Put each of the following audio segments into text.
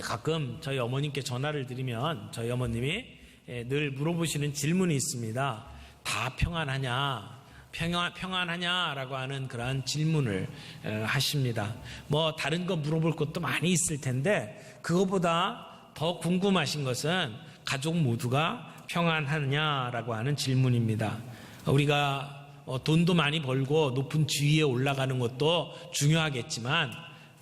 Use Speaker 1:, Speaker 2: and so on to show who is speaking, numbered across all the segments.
Speaker 1: 가끔 저희 어머님께 전화를 드리면 저희 어머님이 늘 물어보시는 질문이 있습니다. 다 평안하냐? 평안하냐라고 하는 그러한 질문을 하십니다. 뭐 다른 거 물어볼 것도 많이 있을 텐데 그거보다 더 궁금하신 것은 가족 모두가 평안하냐라고 하는 질문입니다. 우리가 돈도 많이 벌고 높은 지위에 올라가는 것도 중요하겠지만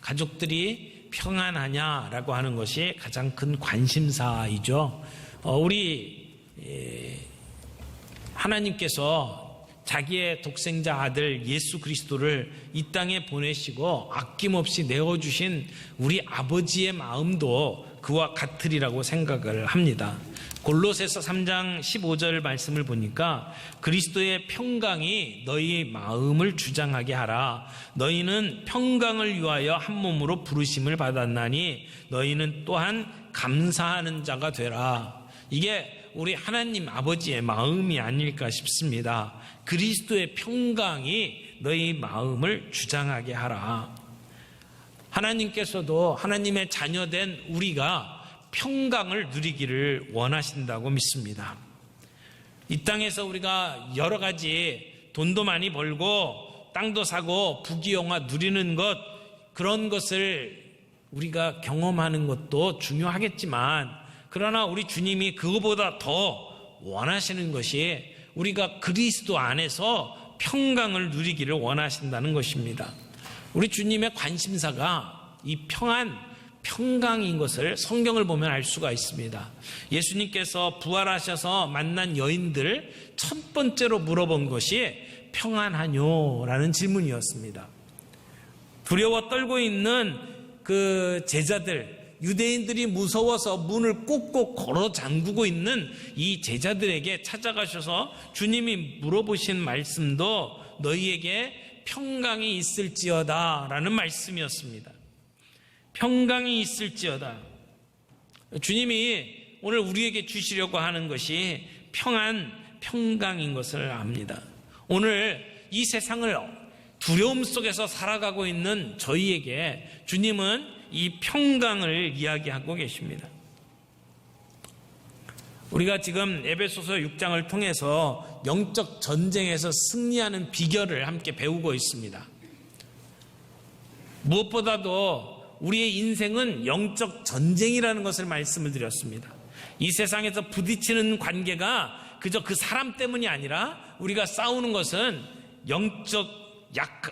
Speaker 1: 가족들이 평안하냐라고 하는 것이 가장 큰 관심사이죠. 우리 하나님께서 자기의 독생자 아들 예수 그리스도를 이 땅에 보내시고 아낌없이 내어주신 우리 아버지의 마음도 그와 같으리라고 생각을 합니다. 골로새서 3장 15절 말씀을 보니까 그리스도의 평강이 너희 마음을 주장하게 하라. 너희는 평강을 위하여 한 몸으로 부르심을 받았나니 너희는 또한 감사하는 자가 되라. 이게 우리 하나님 아버지의 마음이 아닐까 싶습니다. 그리스도의 평강이 너희 마음을 주장하게 하라. 하나님께서도 하나님의 자녀된 우리가 평강을 누리기를 원하신다고 믿습니다. 이 땅에서 우리가 여러 가지 돈도 많이 벌고 땅도 사고 부귀영화 누리는 것, 그런 것을 우리가 경험하는 것도 중요하겠지만 그러나 우리 주님이 그거보다 더 원하시는 것이 우리가 그리스도 안에서 평강을 누리기를 원하신다는 것입니다. 우리 주님의 관심사가 이 평강인 것을 성경을 보면 알 수가 있습니다. 예수님께서 부활하셔서 만난 여인들 첫 번째로 물어본 것이 평안하뇨? 라는 질문이었습니다. 두려워 떨고 있는 그 제자들, 유대인들이 무서워서 문을 꼭꼭 걸어 잠그고 있는 이 제자들에게 찾아가셔서 주님이 물어보신 말씀도 너희에게 평강이 있을지어다 라는 말씀이었습니다. 평강이 있을지어다. 주님이 오늘 우리에게 주시려고 하는 것이 평강인 것을 압니다. 오늘 이 세상을 두려움 속에서 살아가고 있는 저희에게 주님은 이 평강을 이야기하고 계십니다. 우리가 지금 에베소서 6장을 통해서 영적 전쟁에서 승리하는 비결을 함께 배우고 있습니다. 무엇보다도 우리의 인생은 영적 전쟁이라는 것을 말씀을 드렸습니다. 이 세상에서 부딪히는 관계가 그저 그 사람 때문이 아니라 우리가 싸우는 것은 영적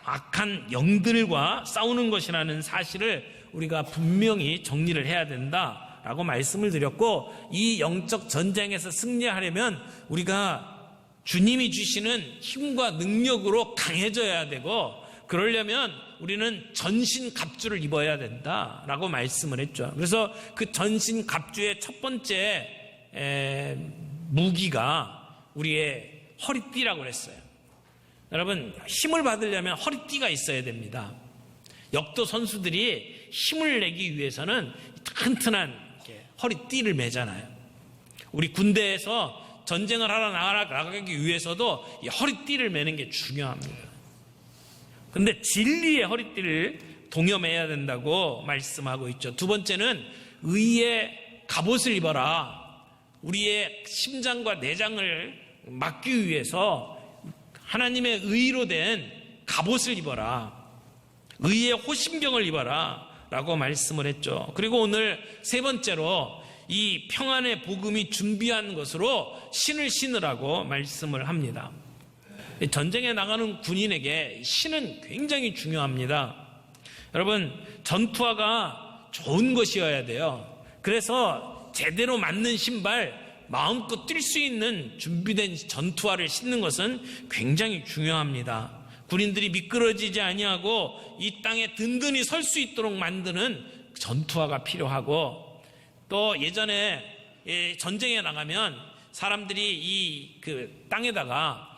Speaker 1: 악한 영들과 싸우는 것이라는 사실을 우리가 분명히 정리를 해야 된다라고 말씀을 드렸고, 이 영적 전쟁에서 승리하려면 우리가 주님이 주시는 힘과 능력으로 강해져야 되고, 그러려면 우리는 전신갑주를 입어야 된다라고 말씀을 했죠. 그래서 그 전신갑주의 첫 번째 무기가 우리의 허리띠라고 그랬어요. 여러분, 힘을 받으려면 허리띠가 있어야 됩니다. 역도 선수들이 힘을 내기 위해서는 튼튼한 허리띠를 매잖아요. 우리 군대에서 전쟁을 하러 나가기 위해서도 이 허리띠를 매는 게 중요합니다. 근데 진리의 허리띠를 동여매야 된다고 말씀하고 있죠. 두 번째는 의의 갑옷을 입어라. 우리의 심장과 내장을 막기 위해서 하나님의 의로 된 갑옷을 입어라. 의의 호심병을 입어라 라고 말씀을 했죠. 그리고 오늘 세 번째로 이 평안의 복음이 준비한 것으로 신을 신으라고 말씀을 합니다. 전쟁에 나가는 군인에게 신은 굉장히 중요합니다. 여러분, 전투화가 좋은 것이어야 돼요. 그래서 제대로 맞는 신발, 마음껏 뛸 수 있는 준비된 전투화를 신는 것은 굉장히 중요합니다. 군인들이 미끄러지지 아니하고 이 땅에 든든히 설 수 있도록 만드는 전투화가 필요하고, 또 예전에 전쟁에 나가면 사람들이 그 땅에다가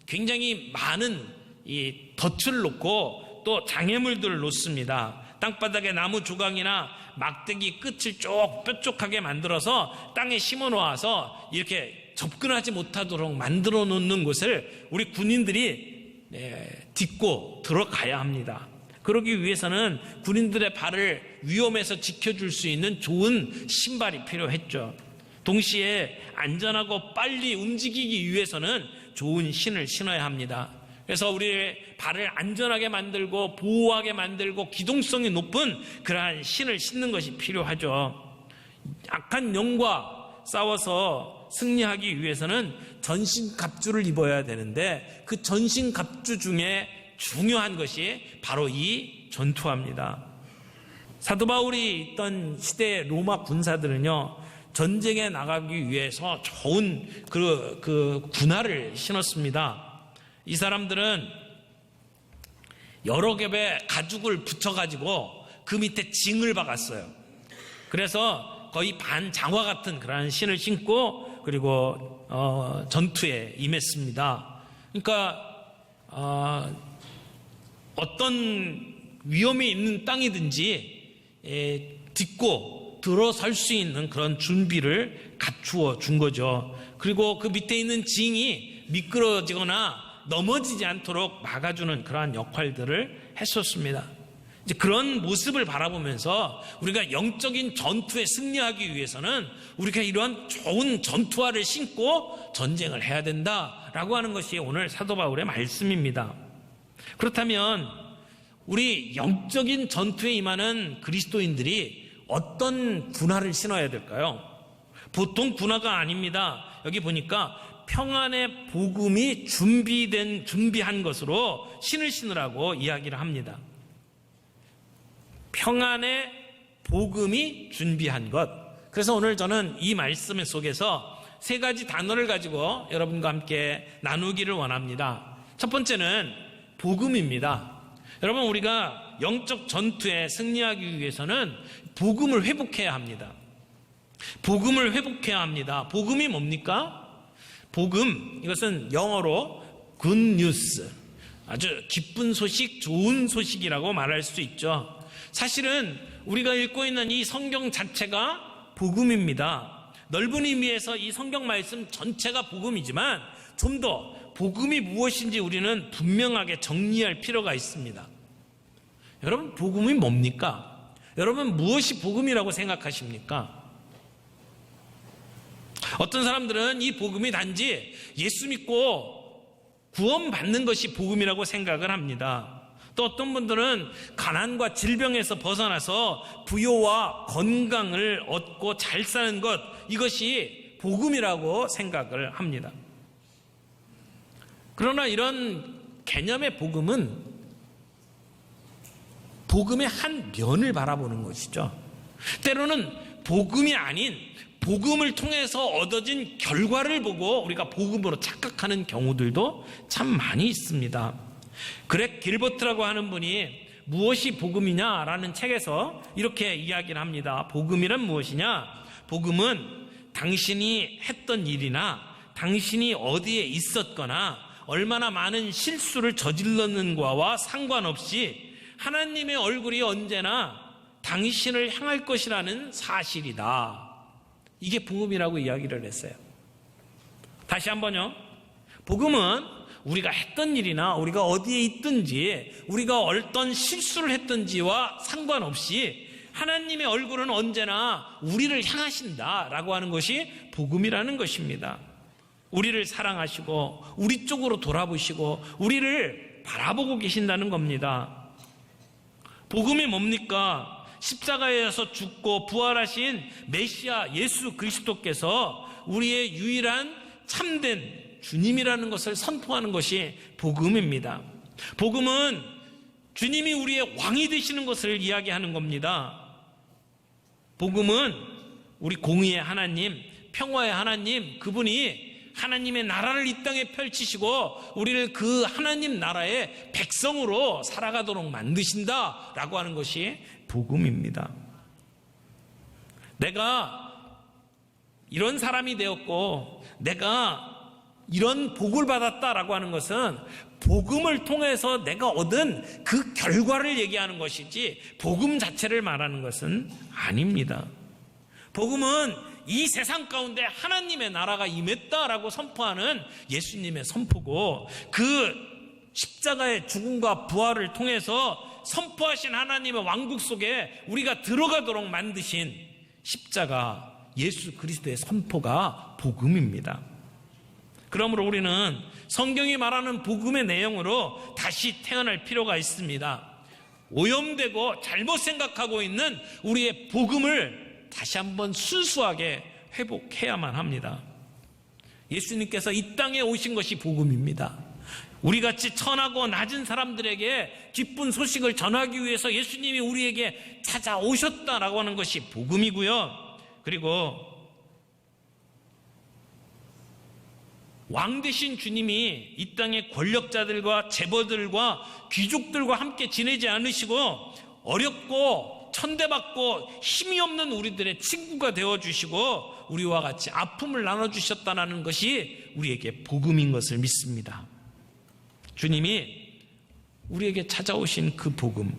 Speaker 1: 굉장히 많은 이 덫을 놓고 또 장애물들을 놓습니다. 땅바닥에 나무 조각이나 막대기 끝을 뾰족하게 만들어서 땅에 심어 놓아서 이렇게 접근하지 못하도록 만들어 놓는 곳을 우리 군인들이 딛고 들어가야 합니다. 그러기 위해서는 군인들의 발을 위험에서 지켜줄 수 있는 좋은 신발이 필요했죠. 동시에 안전하고 빨리 움직이기 위해서는 좋은 신을 신어야 합니다. 그래서 우리의 발을 안전하게 만들고 보호하게 만들고 기동성이 높은 그러한 신을 신는 것이 필요하죠. 악한 영과 싸워서 승리하기 위해서는 전신갑주를 입어야 되는데 그 전신갑주 중에 중요한 것이 바로 이 전투화입니다. 사도 바울이 있던 시대의 로마 군사들은요, 전쟁에 나가기 위해서 좋은 그 군화를 신었습니다. 이 사람들은 여러 겹의 가죽을 붙여가지고 그 밑에 징을 박았어요. 그래서 거의 반장화 같은 그런 신을 신고 그리고 전투에 임했습니다. 그러니까 어떤 위험이 있는 땅이든지 딛고 들어설 수 있는 그런 준비를 갖추어 준 거죠. 그리고 그 밑에 있는 징이 미끄러지거나 넘어지지 않도록 막아주는 그러한 역할들을 했었습니다. 이제 그런 모습을 바라보면서 우리가 영적인 전투에 승리하기 위해서는 우리가 이러한 좋은 전투화를 신고 전쟁을 해야 된다라고 하는 것이 오늘 사도 바울의 말씀입니다. 그렇다면 우리 영적인 전투에 임하는 그리스도인들이 어떤 군화를 신어야 될까요? 보통 군화가 아닙니다. 여기 보니까 평안의 복음이 준비한 것으로 신을 신으라고 이야기를 합니다. 평안의 복음이 준비한 것. 그래서 오늘 저는 이 말씀 속에서 세 가지 단어를 가지고 여러분과 함께 나누기를 원합니다. 첫 번째는 복음입니다. 여러분, 우리가 영적 전투에 승리하기 위해서는 복음을 회복해야 합니다. 복음을 회복해야 합니다. 복음이 뭡니까? 복음, 이것은 영어로 good news, 아주 기쁜 소식, 좋은 소식이라고 말할 수 있죠. 사실은 우리가 읽고 있는 이 성경 자체가 복음입니다. 넓은 의미에서 이 성경 말씀 전체가 복음이지만 좀 더 복음이 무엇인지 우리는 분명하게 정리할 필요가 있습니다. 여러분, 복음이 뭡니까? 여러분, 무엇이 복음이라고 생각하십니까? 어떤 사람들은 이 복음이 단지 예수 믿고 구원받는 것이 복음이라고 생각을 합니다. 또 어떤 분들은 가난과 질병에서 벗어나서 부요와 건강을 얻고 잘 사는 것, 이것이 복음이라고 생각을 합니다. 그러나 이런 개념의 복음은 복음의 한 면을 바라보는 것이죠. 때로는 복음이 아닌 복음을 통해서 얻어진 결과를 보고 우리가 복음으로 착각하는 경우들도 참 많이 있습니다. 그렉 길버트라고 하는 분이 무엇이 복음이냐라는 책에서 이렇게 이야기를 합니다. 복음이란 무엇이냐? 복음은 당신이 했던 일이나 당신이 어디에 있었거나 얼마나 많은 실수를 저질렀는가와 상관없이 하나님의 얼굴이 언제나 당신을 향할 것이라는 사실이다. 이게 복음이라고 이야기를 했어요. 다시 한번요. 복음은 우리가 했던 일이나 우리가 어디에 있든지 우리가 어떤 실수를 했든지와 상관없이 하나님의 얼굴은 언제나 우리를 향하신다라고 하는 것이 복음이라는 것입니다. 우리를 사랑하시고 우리 쪽으로 돌아보시고 우리를 바라보고 계신다는 겁니다. 복음이 뭡니까? 십자가에서 죽고 부활하신 메시아 예수 그리스도께서 우리의 유일한 참된 주님이라는 것을 선포하는 것이 복음입니다. 복음은 주님이 우리의 왕이 되시는 것을 이야기하는 겁니다. 복음은 우리 공의의 하나님, 평화의 하나님, 그분이 하나님의 나라를 이 땅에 펼치시고 우리를 그 하나님 나라의 백성으로 살아가도록 만드신다라고 하는 것이 복음입니다. 내가 이런 사람이 되었고 내가 이런 복을 받았다라고 하는 것은 복음을 통해서 내가 얻은 그 결과를 얘기하는 것이지 복음 자체를 말하는 것은 아닙니다. 복음은 이 세상 가운데 하나님의 나라가 임했다라고 선포하는 예수님의 선포고 그 십자가의 죽음과 부활을 통해서 선포하신 하나님의 왕국 속에 우리가 들어가도록 만드신 십자가 예수 그리스도의 선포가 복음입니다. 그러므로 우리는 성경이 말하는 복음의 내용으로 다시 태어날 필요가 있습니다. 오염되고 잘못 생각하고 있는 우리의 복음을 다시 한번 순수하게 회복해야만 합니다. 예수님께서 이 땅에 오신 것이 복음입니다. 우리같이 천하고 낮은 사람들에게 기쁜 소식을 전하기 위해서 예수님이 우리에게 찾아오셨다라고 하는 것이 복음이고요. 그리고 왕 되신 주님이 이 땅의 권력자들과 재벌들과 귀족들과 함께 지내지 않으시고 어렵고 천대받고 힘이 없는 우리들의 친구가 되어주시고 우리와 같이 아픔을 나눠주셨다는 것이 우리에게 복음인 것을 믿습니다. 주님이 우리에게 찾아오신 그 복음,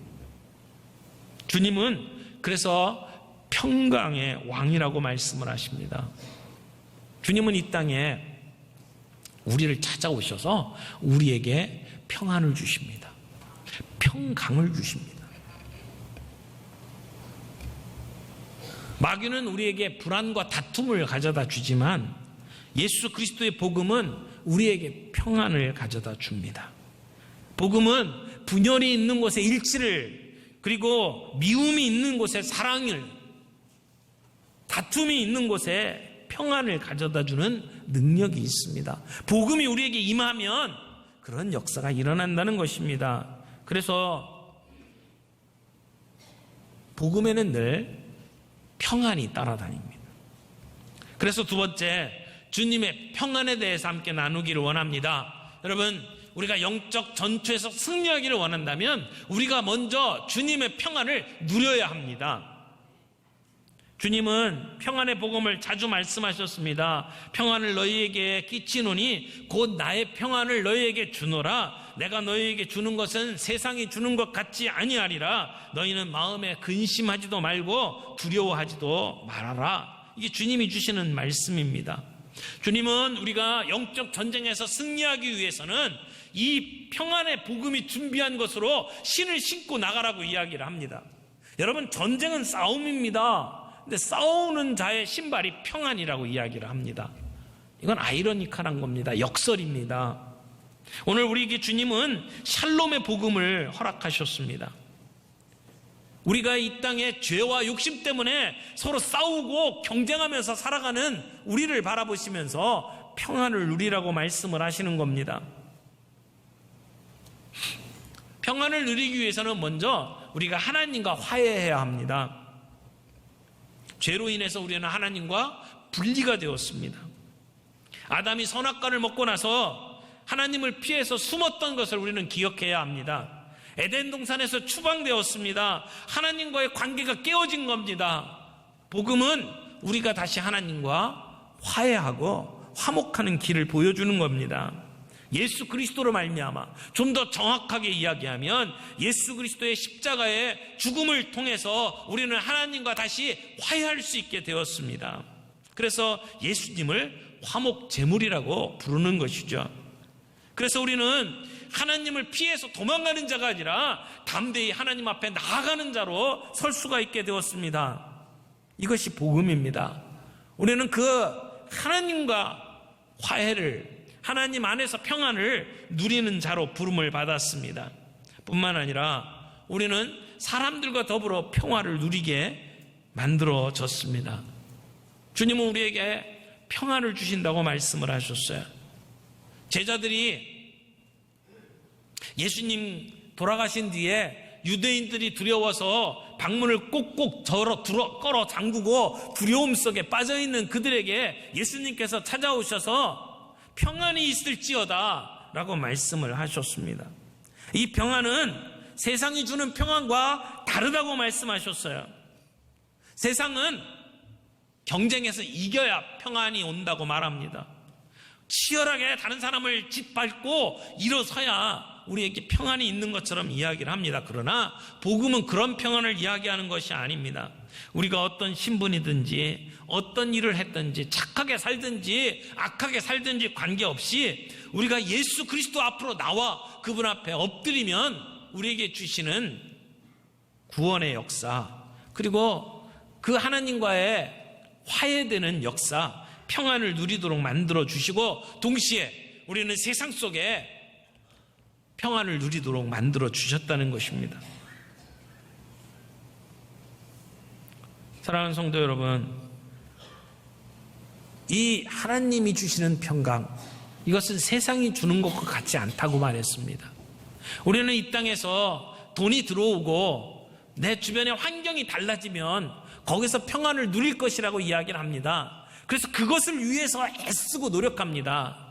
Speaker 1: 주님은 그래서 평강의 왕이라고 말씀을 하십니다. 주님은 이 땅에 우리를 찾아오셔서 우리에게 평안을 주십니다. 평강을 주십니다. 마귀는 우리에게 불안과 다툼을 가져다 주지만 예수 그리스도의 복음은 우리에게 평안을 가져다 줍니다. 복음은 분열이 있는 곳에 일치를, 그리고 미움이 있는 곳에 사랑을, 다툼이 있는 곳에 평안을 가져다 주는 능력이 있습니다. 복음이 우리에게 임하면 그런 역사가 일어난다는 것입니다. 그래서 복음에는 늘 평안이 따라다닙니다. 그래서 두 번째, 주님의 평안에 대해서 함께 나누기를 원합니다. 여러분, 우리가 영적 전투에서 승리하기를 원한다면 우리가 먼저 주님의 평안을 누려야 합니다. 주님은 평안의 복음을 자주 말씀하셨습니다. 평안을 너희에게 끼치노니 곧 나의 평안을 너희에게 주노라. 내가 너희에게 주는 것은 세상이 주는 것 같지 아니하리라. 너희는 마음에 근심하지도 말고 두려워하지도 말아라. 이게 주님이 주시는 말씀입니다. 주님은 우리가 영적 전쟁에서 승리하기 위해서는 이 평안의 복음이 준비한 것으로 신을 신고 나가라고 이야기를 합니다. 여러분, 전쟁은 싸움입니다. 근데 싸우는 자의 신발이 평안이라고 이야기를 합니다. 이건 아이러니컬한 겁니다. 역설입니다. 오늘 우리에게 주님은 샬롬의 복음을 허락하셨습니다. 우리가 이 땅에 죄와 욕심 때문에 서로 싸우고 경쟁하면서 살아가는 우리를 바라보시면서 평안을 누리라고 말씀을 하시는 겁니다. 평안을 누리기 위해서는 먼저 우리가 하나님과 화해해야 합니다. 죄로 인해서 우리는 하나님과 분리가 되었습니다. 아담이 선악과를 먹고 나서 하나님을 피해서 숨었던 것을 우리는 기억해야 합니다. 에덴 동산에서 추방되었습니다. 하나님과의 관계가 깨어진 겁니다. 복음은 우리가 다시 하나님과 화해하고 화목하는 길을 보여주는 겁니다. 예수 그리스도로 말미암아, 좀 더 정확하게 이야기하면 예수 그리스도의 십자가의 죽음을 통해서 우리는 하나님과 다시 화해할 수 있게 되었습니다. 그래서 예수님을 화목제물이라고 부르는 것이죠. 그래서 우리는 하나님을 피해서 도망가는 자가 아니라 담대히 하나님 앞에 나아가는 자로 설 수가 있게 되었습니다. 이것이 복음입니다. 우리는 그 하나님과 화해를, 하나님 안에서 평안을 누리는 자로 부름을 받았습니다. 뿐만 아니라 우리는 사람들과 더불어 평화를 누리게 만들어졌습니다. 주님은 우리에게 평안을 주신다고 말씀을 하셨어요. 제자들이 예수님 돌아가신 뒤에 유대인들이 두려워서 방문을 꼭꼭 걸어 잠그고 두려움 속에 빠져있는 그들에게 예수님께서 찾아오셔서 평안이 있을지어다 라고 말씀을 하셨습니다. 이 평안은 세상이 주는 평안과 다르다고 말씀하셨어요. 세상은 경쟁에서 이겨야 평안이 온다고 말합니다. 치열하게 다른 사람을 짓밟고 일어서야 우리에게 평안이 있는 것처럼 이야기를 합니다. 그러나 복음은 그런 평안을 이야기하는 것이 아닙니다. 우리가 어떤 신분이든지 어떤 일을 했든지 착하게 살든지 악하게 살든지 관계없이 우리가 예수 그리스도 앞으로 나와 그분 앞에 엎드리면 우리에게 주시는 구원의 역사, 그리고 그 하나님과의 화해되는 역사, 평안을 누리도록 만들어 주시고 동시에 우리는 세상 속에 평안을 누리도록 만들어 주셨다는 것입니다. 사랑하는 성도 여러분, 이 하나님이 주시는 평강, 이것은 세상이 주는 것과 같지 않다고 말했습니다. 우리는 이 땅에서 돈이 들어오고 내 주변의 환경이 달라지면 거기서 평안을 누릴 것이라고 이야기를 합니다. 그래서 그것을 위해서 애쓰고 노력합니다.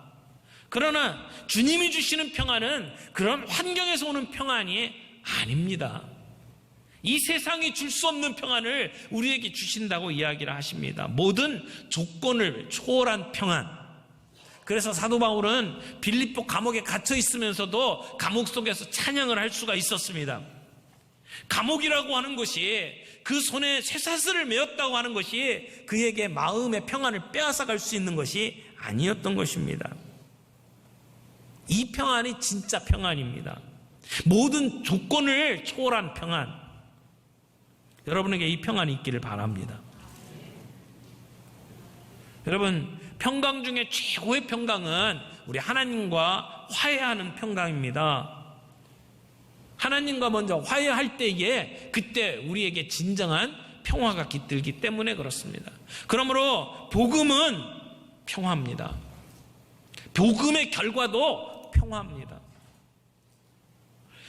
Speaker 1: 그러나 주님이 주시는 평안은 그런 환경에서 오는 평안이 아닙니다. 이 세상이 줄 수 없는 평안을 우리에게 주신다고 이야기를 하십니다. 모든 조건을 초월한 평안. 그래서 사도 바울은 빌립보 감옥에 갇혀 있으면서도 감옥 속에서 찬양을 할 수가 있었습니다. 감옥이라고 하는 것이, 그 손에 쇠사슬을 메었다고 하는 것이 그에게 마음의 평안을 빼앗아갈 수 있는 것이 아니었던 것입니다. 이 평안이 진짜 평안입니다. 모든 조건을 초월한 평안. 여러분에게 이 평안이 있기를 바랍니다. 여러분, 평강 중에 최고의 평강은 우리 하나님과 화해하는 평강입니다. 하나님과 먼저 화해할 때에 그때 우리에게 진정한 평화가 깃들기 때문에 그렇습니다. 그러므로 복음은 평화입니다. 복음의 결과도 평화입니다.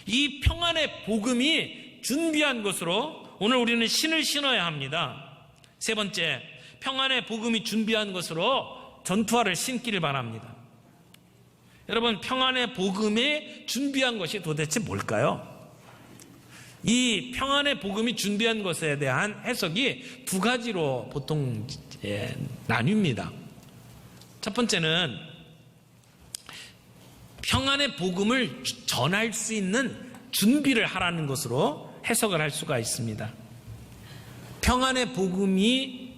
Speaker 1: 이 평안의 복음이 준비한 것으로 오늘 우리는 신을 신어야 합니다. 세 번째, 평안의 복음이 준비한 것으로 전투화를 신기를 바랍니다. 여러분, 평안의 복음이 준비한 것이 도대체 뭘까요? 이 평안의 복음이 준비한 것에 대한 해석이 두 가지로 보통 나뉩니다. 첫 번째는 평안의 복음을 전할 수 있는 준비를 하라는 것으로 해석을 할 수가 있습니다. 평안의 복음이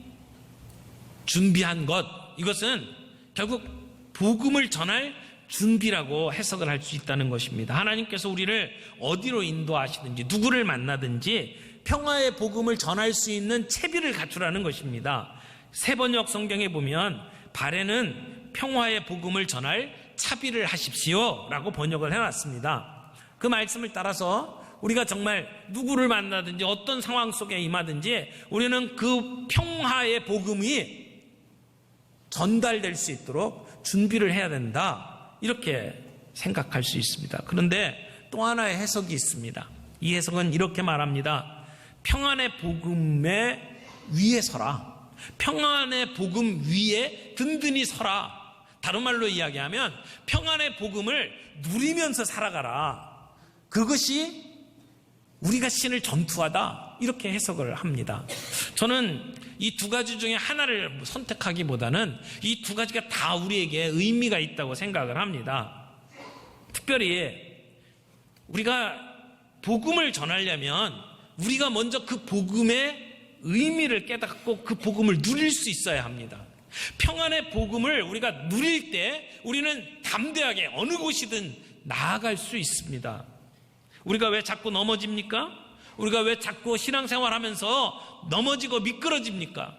Speaker 1: 준비한 것, 이것은 결국 복음을 전할 준비라고 해석을 할 수 있다는 것입니다. 하나님께서 우리를 어디로 인도하시든지 누구를 만나든지 평화의 복음을 전할 수 있는 채비를 갖추라는 것입니다. 세번역 성경에 보면 발에는 평화의 복음을 전할 차비를 하십시오 라고 번역을 해놨습니다. 그 말씀을 따라서 우리가 정말 누구를 만나든지 어떤 상황 속에 임하든지 우리는 그 평화의 복음이 전달될 수 있도록 준비를 해야 된다, 이렇게 생각할 수 있습니다. 그런데 또 하나의 해석이 있습니다. 이 해석은 이렇게 말합니다. 평안의 복음의 위에 서라. 평안의 복음 위에 든든히 서라. 다른 말로 이야기하면 평안의 복음을 누리면서 살아가라. 그것이 우리가 신을 전투하다, 이렇게 해석을 합니다. 저는 이 두 가지 중에 하나를 선택하기보다는 이 두 가지가 다 우리에게 의미가 있다고 생각을 합니다. 특별히 우리가 복음을 전하려면 우리가 먼저 그 복음의 의미를 깨닫고 그 복음을 누릴 수 있어야 합니다. 평안의 복음을 우리가 누릴 때 우리는 담대하게 어느 곳이든 나아갈 수 있습니다. 우리가 왜 자꾸 넘어집니까? 우리가 왜 자꾸 신앙생활하면서 넘어지고 미끄러집니까?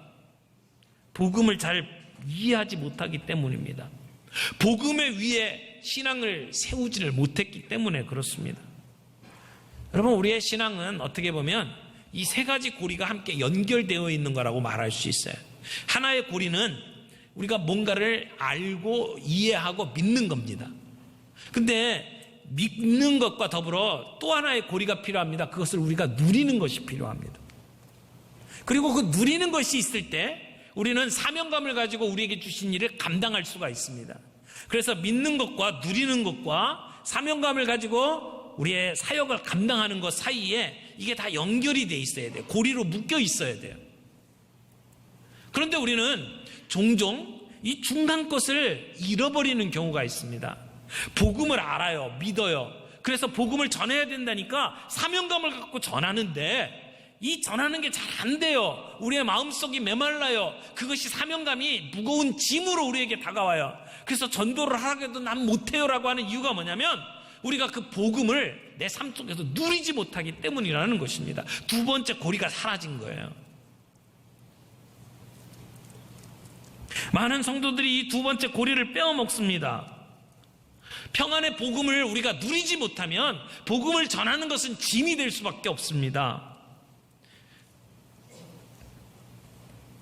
Speaker 1: 복음을 잘 이해하지 못하기 때문입니다. 복음의 위에 신앙을 세우지를 못했기 때문에 그렇습니다. 여러분, 우리의 신앙은 어떻게 보면 이 세 가지 고리가 함께 연결되어 있는 거라고 말할 수 있어요. 하나의 고리는 우리가 뭔가를 알고 이해하고 믿는 겁니다. 근데 믿는 것과 더불어 또 하나의 고리가 필요합니다. 그것을 우리가 누리는 것이 필요합니다. 그리고 그 누리는 것이 있을 때 우리는 사명감을 가지고 우리에게 주신 일을 감당할 수가 있습니다. 그래서 믿는 것과 누리는 것과 사명감을 가지고 우리의 사역을 감당하는 것 사이에 이게 다 연결이 돼 있어야 돼요. 고리로 묶여 있어야 돼요. 그런데 우리는 종종 이 중간 것을 잃어버리는 경우가 있습니다. 복음을 알아요. 믿어요. 그래서 복음을 전해야 된다니까 사명감을 갖고 전하는데 이 전하는 게 잘 안 돼요. 우리의 마음속이 메말라요. 그것이 사명감이 무거운 짐으로 우리에게 다가와요. 그래서 전도를 하라고 해도 난 못해요 라고 하는 이유가 뭐냐면 우리가 그 복음을 내 삶 속에서 누리지 못하기 때문이라는 것입니다. 두 번째 고리가 사라진 거예요. 많은 성도들이 이 두 번째 고리를 빼어먹습니다. 평안의 복음을 우리가 누리지 못하면 복음을 전하는 것은 짐이 될 수밖에 없습니다.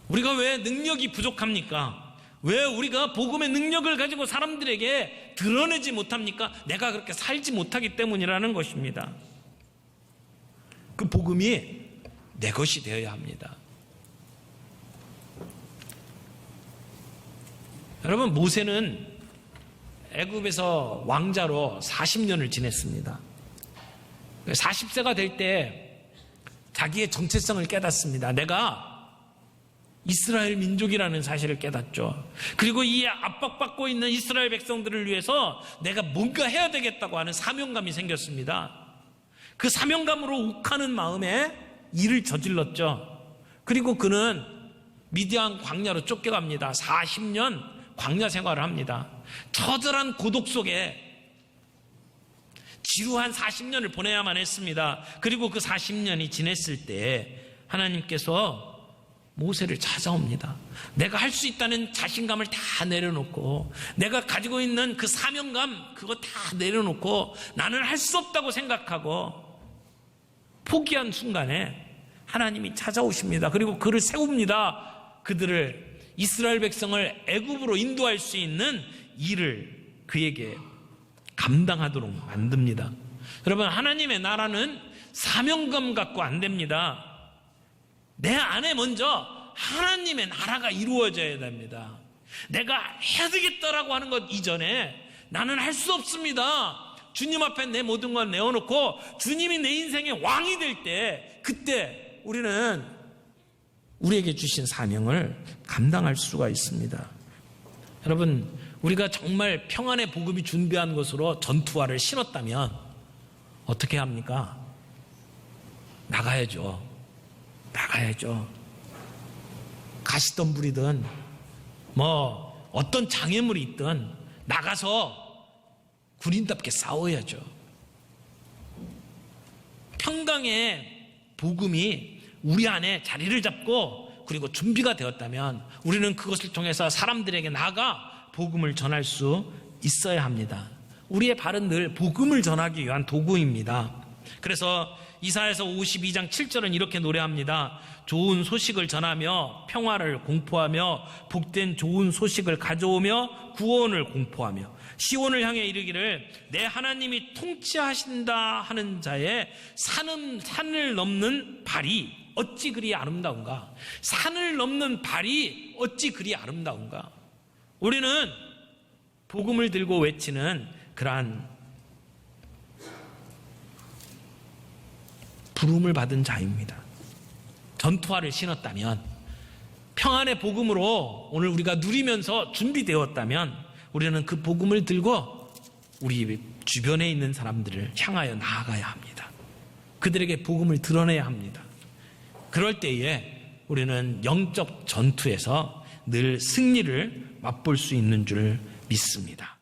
Speaker 1: 우리가 왜 능력이 부족합니까? 왜 우리가 복음의 능력을 가지고 사람들에게 드러내지 못합니까? 내가 그렇게 살지 못하기 때문이라는 것입니다. 그 복음이 내 것이 되어야 합니다. 여러분, 모세는 애굽에서 왕자로 40년을 지냈습니다. 40세가 될 때 자기의 정체성을 깨닫습니다. 내가 이스라엘 민족이라는 사실을 깨닫죠. 그리고 이 압박받고 있는 이스라엘 백성들을 위해서 내가 뭔가 해야 되겠다고 하는 사명감이 생겼습니다. 그 사명감으로 욱하는 마음에 일을 저질렀죠. 그리고 그는 미디안 광야로 쫓겨갑니다. 40년 광야 생활을 합니다. 처절한 고독 속에 지루한 40년을 보내야만 했습니다. 그리고 그 40년이 지냈을 때 하나님께서 모세를 찾아옵니다. 내가 할 수 있다는 자신감을 다 내려놓고, 내가 가지고 있는 그 사명감 그거 다 내려놓고 나는 할 수 없다고 생각하고 포기한 순간에 하나님이 찾아오십니다. 그리고 그를 세웁니다. 그들을, 이스라엘 백성을 애굽으로 인도할 수 있는 일을 그에게 감당하도록 만듭니다. 여러분, 하나님의 나라는 사명감 갖고 안 됩니다. 내 안에 먼저 하나님의 나라가 이루어져야 됩니다. 내가 해야 되겠다라고 하는 것 이전에 나는 할 수 없습니다. 주님 앞에 내 모든 걸 내어놓고 주님이 내 인생의 왕이 될 때, 그때 우리는 우리에게 주신 사명을 감당할 수가 있습니다. 여러분, 우리가 정말 평안의 복음이 준비한 것으로 전투화를 신었다면 어떻게 합니까? 나가야죠. 가시덤불이든 뭐 어떤 장애물이 있든 나가서 군인답게 싸워야죠. 평강의 복음이 우리 안에 자리를 잡고 그리고 준비가 되었다면 우리는 그것을 통해서 사람들에게 나아가 복음을 전할 수 있어야 합니다. 우리의 발은 늘 복음을 전하기 위한 도구입니다. 그래서 이사야서 52장 7절은 이렇게 노래합니다. 좋은 소식을 전하며 평화를 공포하며 복된 좋은 소식을 가져오며 구원을 공포하며 시온을 향해 이르기를 내 하나님이 통치하신다 하는 자의 산을 넘는 발이 어찌 그리 아름다운가. 산을 넘는 발이 어찌 그리 아름다운가. 우리는 복음을 들고 외치는 그러한 부름을 받은 자입니다. 전투화를 신었다면, 평안의 복음으로 오늘 우리가 누리면서 준비되었다면 우리는 그 복음을 들고 우리 주변에 있는 사람들을 향하여 나아가야 합니다. 그들에게 복음을 드러내야 합니다. 그럴 때에 우리는 영적 전투에서 늘 승리를 맛볼 수 있는 줄 믿습니다.